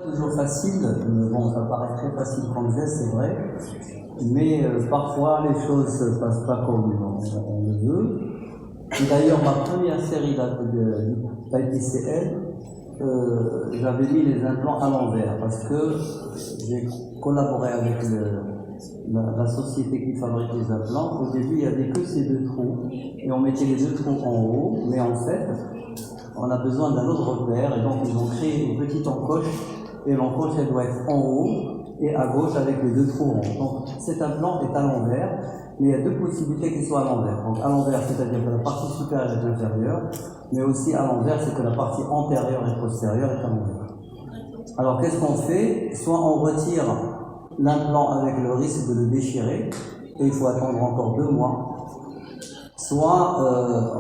Toujours facile, bon, ça paraît très facile comme geste, c'est vrai, mais parfois les choses ne se passent pas comme on le veut. Et d'ailleurs, ma première série d'IPCL, j'avais mis les implants à l'envers parce que j'ai collaboré avec la société qui fabrique les implants. Au début, il n'y avait que ces deux trous et on mettait les deux trous en haut, mais en fait, on a besoin d'un autre repère et donc ils ont créé une petite encoche et l'encoche elle doit être en haut et à gauche avec les deux trous ronds. Donc cet implant est à l'envers, mais il y a deux possibilités qu'il soit à l'envers. Donc à l'envers, c'est-à-dire que la partie supérieure est inférieure, mais aussi à l'envers, c'est que la partie antérieure et postérieure est à l'envers. Alors qu'est-ce qu'on fait? Soit on retire l'implant avec le risque de le déchirer, et il faut attendre encore 2 mois, soit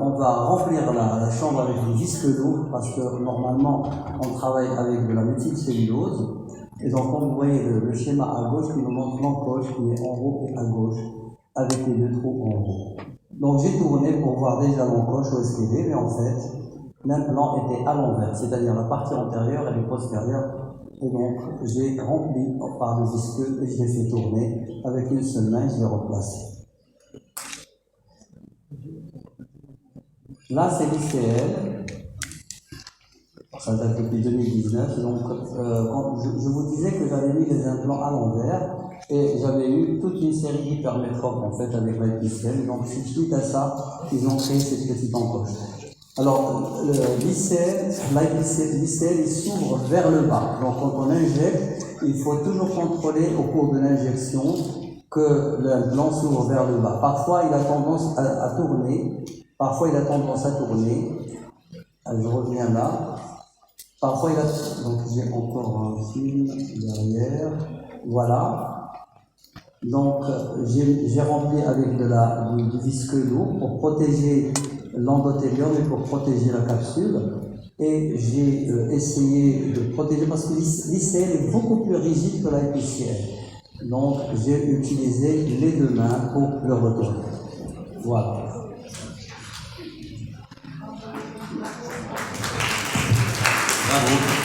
on va remplir la chambre avec du disque lourd, parce que normalement on travaille avec de la méthylcellulose, et donc quand vous voyez le schéma à gauche qui nous montre l'encoche qui est en haut et à gauche, avec les deux trous en haut. Donc j'ai tourné pour voir déjà l'encoche où est-ce qu'elle est, mais en fait l'implant était à l'envers, c'est-à-dire la partie antérieure et la postérieure. Et donc, j'ai rempli par le disque et je l'ai fait tourner. Avec une seule main, je l'ai replacé. Là, c'est l'ICL. Ça date depuis 2019. Donc, quand je vous disais que j'avais mis les implants à l'envers et j'avais eu toute une série d'hypermétropes en fait avec l'IPCL. Donc, suite à ça, ils ont créé cette petite encoche. Alors, l'ICL, il s'ouvre vers le bas. Donc, quand on injecte, il faut toujours contrôler au cours de l'injection que l'implant s'ouvre vers le bas. Parfois, il a tendance à tourner. Parfois, il a tendance à tourner. Alors, je reviens là. Parfois, il a... Donc, j'ai encore un film derrière. Voilà. Donc, j'ai rempli avec du disque lourd pour protéger l'endothélium et pour protéger la capsule. Et j'ai essayé de protéger parce que l'ICL est beaucoup plus rigide que l'IPCL. Donc, j'ai utilisé les deux mains pour le retourner. Voilà. Bravo.